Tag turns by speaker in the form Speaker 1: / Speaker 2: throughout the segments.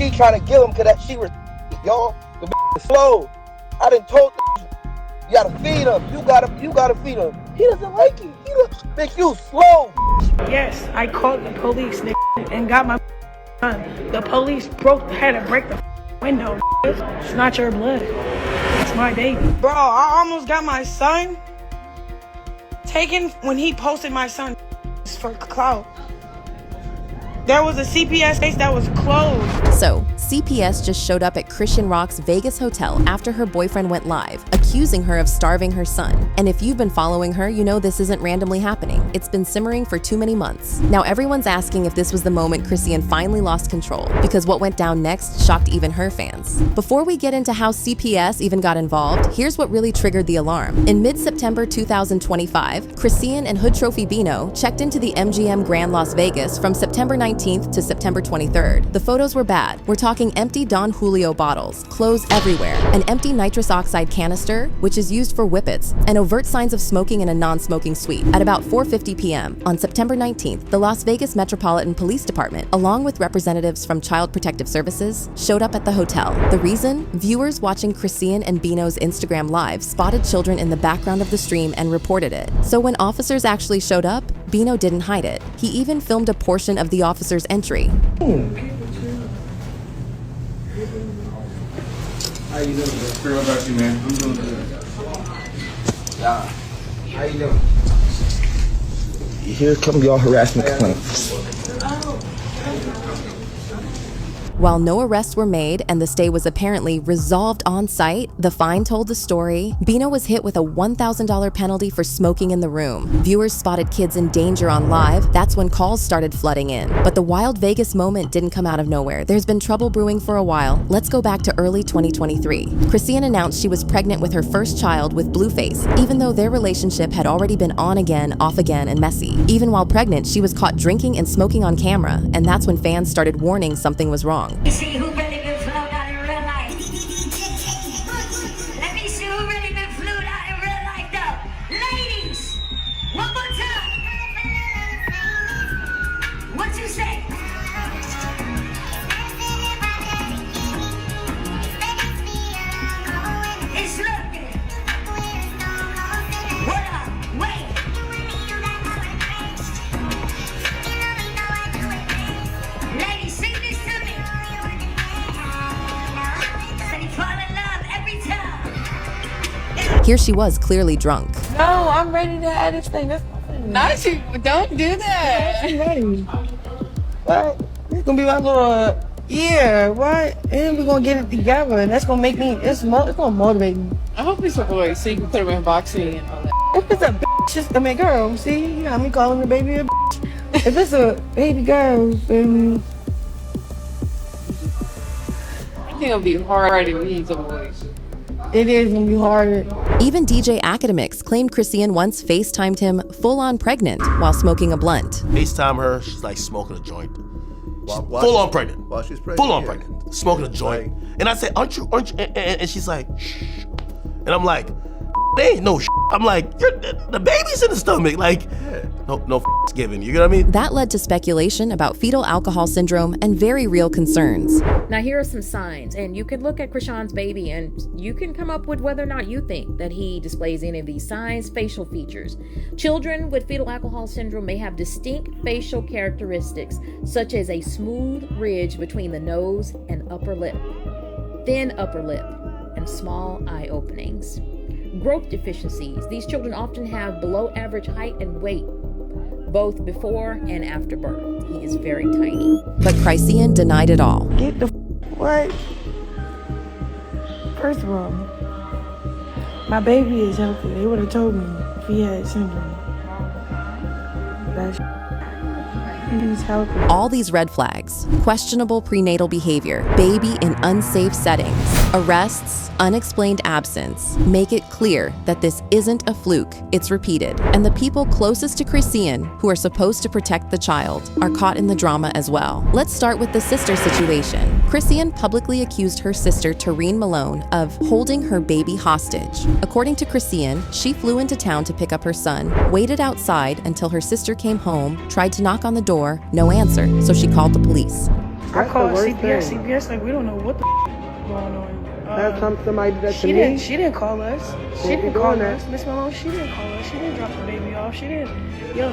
Speaker 1: she trying to kill him because that she was y'all. The is slow. I done told you gotta feed him. You gotta feed him. He doesn't like you. He looks bitch, you slow.
Speaker 2: Yes, I called the police and got my son. The police had to break the window. It's not your blood. It's my baby. Bro, I almost got my son taken when he posted my son for clout. There was a CPS case that was closed.
Speaker 3: So, CPS just showed up at Chrisean Rock's Vegas hotel after her boyfriend went live, accusing her of starving her son. And if you've been following her, you know this isn't randomly happening. It's been simmering for too many months. Now everyone's asking if this was the moment Chrisean finally lost control, because what went down next shocked even her fans. Before we get into how CPS even got involved, here's what really triggered the alarm. In mid-September 2025, Chrisean and Hood Trophy Bino checked into the MGM Grand Las Vegas from September 19th to September 23rd. The photos were bad. We're talking empty Don Julio bottles, clothes everywhere, an empty nitrous oxide canister, which is used for whippets, and overt signs of smoking in a non-smoking suite. At about 4:50 p.m. on September 19th, the Las Vegas Metropolitan Police Department, along with representatives from Child Protective Services, showed up at the hotel. The reason? Viewers watching Chrisean and Bino's Instagram Live spotted children in the background of the stream and reported it. So when officers actually showed up, Bino didn't hide it. He even filmed a portion of the officer's entry.
Speaker 4: How you doing? What about you, man? I'm doing good.
Speaker 1: Yeah. How you doing? Here come y'all harassment complaints.
Speaker 3: While no arrests were made and the stay was apparently resolved on site, the fine told the story. Bino was hit with a $1,000 penalty for smoking in the room. Viewers spotted kids in danger on live. That's when calls started flooding in. But the wild Vegas moment didn't come out of nowhere. There's been trouble brewing for a while. Let's go back to early 2023. Chrisean announced she was pregnant with her first child with Blueface, even though their relationship had already been on again, off again, and messy. Even while pregnant, she was caught drinking and smoking on camera, and that's when fans started warning something was wrong.
Speaker 5: You see who really been flowed out in real life? Let me see who really been flowed out in real life though. Ladies, one more time. What you say? It's looking. What up? Wait. Ladies, sing this to me.
Speaker 3: Here she was, clearly drunk.
Speaker 2: No, I'm ready to have this thing. That's
Speaker 6: Not you. Don't do that.
Speaker 2: I'm ready. What? It's gonna be my little what? And we're gonna get it together, and that's gonna make me. It's gonna motivate me.
Speaker 6: I hope it's a boy, so you can put him in boxing and all that.
Speaker 2: If it's a bitch, girl, see, you got me calling the baby a bitch. If it's a baby girl, then
Speaker 6: I think it'll be hard if he's a boy.
Speaker 2: it is gonna be harder.
Speaker 3: Even DJ Academics claimed Chrisean once FaceTimed him full-on pregnant while smoking a blunt.
Speaker 7: FaceTime her, she's like smoking a joint.
Speaker 8: While
Speaker 7: Full on pregnant.
Speaker 8: While she's pregnant.
Speaker 7: Full on
Speaker 8: yeah.
Speaker 7: pregnant. Smoking a joint. And I said, aren't you? And she's like, shh. And I'm like, they ain't no shh. I'm like, the baby's in the stomach. Like, no given. You know what I mean?
Speaker 3: That led to speculation about fetal alcohol syndrome and very real concerns.
Speaker 9: Now here are some signs, and you can look at Chrisean's baby and you can come up with whether or not you think that he displays any of these signs. Facial features. Children with fetal alcohol syndrome may have distinct facial characteristics, such as a smooth ridge between the nose and upper lip, thin upper lip, and small eye openings. Growth deficiencies. These children often have below average height and weight, both before and after birth. He is very tiny.
Speaker 3: But Chrisean denied it all.
Speaker 2: Get the what? First of all, my baby is healthy. They would have told me if he had syndrome. That's he's healthy.
Speaker 3: All these red flags: questionable prenatal behavior, baby in unsafe settings, arrests, unexplained absence, make it clear that this isn't a fluke, it's repeated. And the people closest to Chrisean, who are supposed to protect the child, are caught in the drama as well. Let's start with the sister situation. Chrisean publicly accused her sister, Tareen Malone, of holding her baby hostage. According to Chrisean, she flew into town to pick up her son, waited outside until her sister came home, tried to knock on the door, no answer, so she called the police.
Speaker 2: I called
Speaker 1: the worst
Speaker 2: CPS.
Speaker 1: thing.
Speaker 2: CPS like, we don't know what the going on.
Speaker 1: Last time somebody did that to me.
Speaker 2: She didn't call us. She didn't call us. Miss Malone, she didn't call us. She didn't drop the baby off. She didn't. Yo,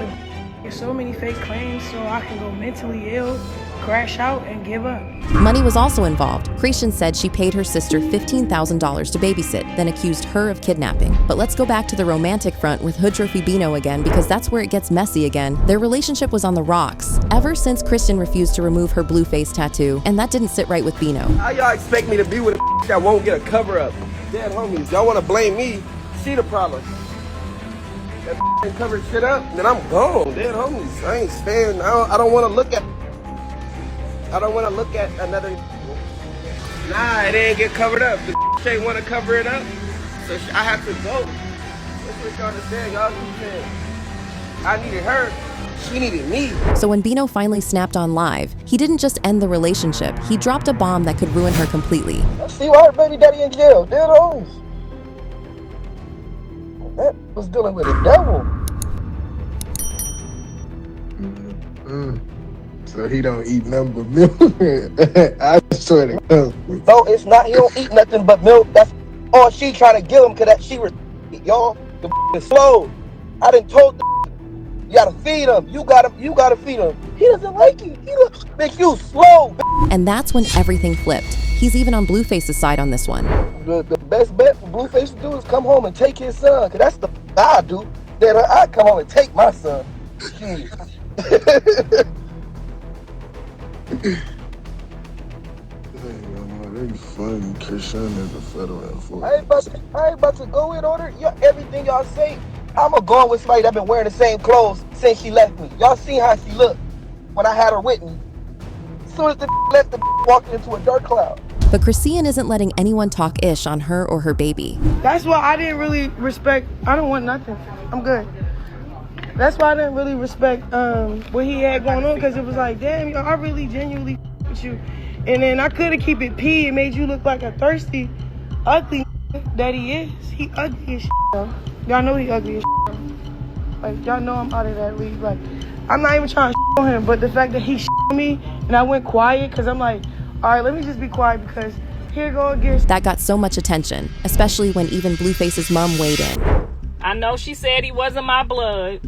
Speaker 2: there's so many fake claims, so I can go mentally ill, crash out, and give up.
Speaker 3: Money was also involved. Chrisean said she paid her sister $15,000 to babysit, then accused her of kidnapping. But let's go back to the romantic front with Hood Trophy Bino again, because that's where it gets messy again. Their relationship was on the rocks, ever since Chrisean refused to remove her blue face tattoo, and that didn't sit right with Bino.
Speaker 1: How y'all expect me to be with a that won't get a cover up? Dead homies, y'all want to blame me? She the problem. That ain't covered shit up, then I'm gone. Dead homies, I ain't staying. I don't want to look at. I don't want to look at another. Nah, it ain't get covered up. The ain't want to cover it up, so I have to go. That's what y'all understand. Y'all keep saying I needed her. She needed me.
Speaker 3: So when Bino finally snapped on live, he didn't just end the relationship, he dropped a bomb that could ruin her completely.
Speaker 1: See why her baby daddy in jail, dead homies. That was dealing with the devil.
Speaker 8: So he don't eat nothing but milk. I swear to God.
Speaker 1: No, it's not. He don't eat nothing but milk. That's all she trying to give him, cause that she was y'all. The is slow. I done told the you gotta feed him. You gotta feed him. He doesn't like you. He make you slow.
Speaker 3: And that's when everything flipped. He's even on Blueface's side on this one.
Speaker 1: The best bet for Blueface to do is come home and take his son, cause that's the I do. Then I come home and take my son. Shit.
Speaker 8: They funny. Chrisean is a federal enforcer.
Speaker 1: I ain't about to go in order. Everything y'all say, I'ma go on with somebody that been wearing the same clothes since she left me. Y'all seen how she looked when I had her with me. As soon as the left, the walked into a dark cloud.
Speaker 3: But Chrisean isn't letting anyone talk ish on her or her baby.
Speaker 2: That's why I didn't really respect. I don't want nothing. I'm good. That's why I didn't really respect what he had going on, because it was like, damn, yo, I really genuinely with you. And then I couldn't keep it P. It made you look like a thirsty, ugly that he is. He ugly as shit, yo. Y'all know he ugly as shit. Like, y'all know I'm out of that league. Like, I'm not even trying to on him, but the fact that he on me and I went quiet, because I'm like, all right, let me just be quiet, because here go again.
Speaker 3: That got so much attention, especially when even Blueface's mom weighed in.
Speaker 10: I know she said he wasn't my blood,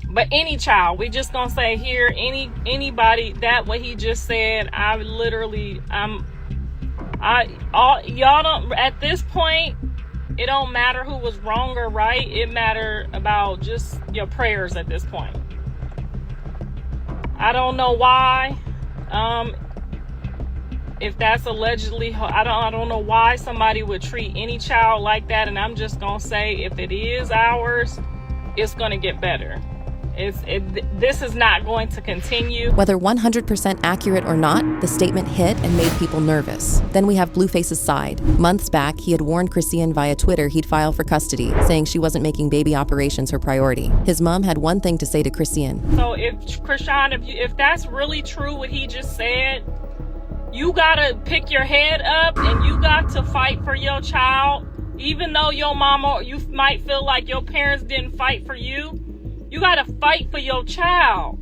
Speaker 10: but any child, we just gonna say here, anybody, that what he just said, y'all don't, at this point, it don't matter who was wrong or right. It matter about just your prayers at this point. I don't know why. If that's allegedly, I don't know why somebody would treat any child like that. And I'm just gonna say, if it is ours, it's gonna get better. This is not going to continue.
Speaker 3: Whether 100% accurate or not, the statement hit and made people nervous. Then we have Blueface's side. Months back, he had warned Chrisean via Twitter he'd file for custody, saying she wasn't making baby operations her priority. His mom had one thing to say to Chrisean.
Speaker 10: So if Chrisean, if that's really true what he just said, you gotta pick your head up and you got to fight for your child. Even though your mama, you might feel like your parents didn't fight for you, you gotta fight for your child.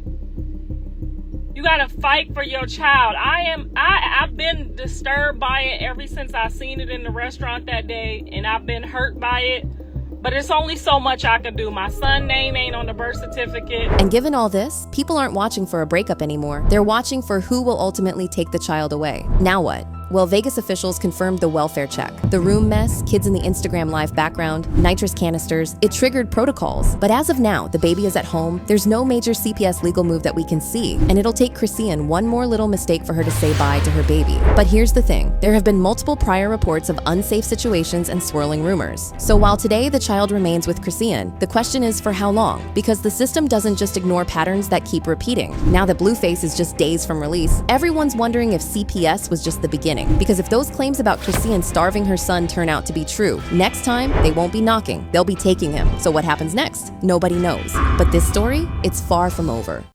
Speaker 10: You gotta fight for your child. I've been disturbed by it ever since I seen it in the restaurant that day, and I've been hurt by it. But it's only so much I can do. My son's name ain't on the birth certificate.
Speaker 3: And given all this, people aren't watching for a breakup anymore. They're watching for who will ultimately take the child away. Now what? Well, Vegas officials confirmed the welfare check. The room mess, kids in the Instagram live background, nitrous canisters, it triggered protocols. But as of now, the baby is at home, there's no major CPS legal move that we can see, and it'll take Chrisean one more little mistake for her to say bye to her baby. But here's the thing, there have been multiple prior reports of unsafe situations and swirling rumors. So while today the child remains with Chrisean, the question is for how long? Because the system doesn't just ignore patterns that keep repeating. Now that Blueface is just days from release, everyone's wondering if CPS was just the beginning. Because if those claims about Chrisean starving her son turn out to be true, next time they won't be knocking, they'll be taking him. So what happens next? Nobody knows. But this story, it's far from over.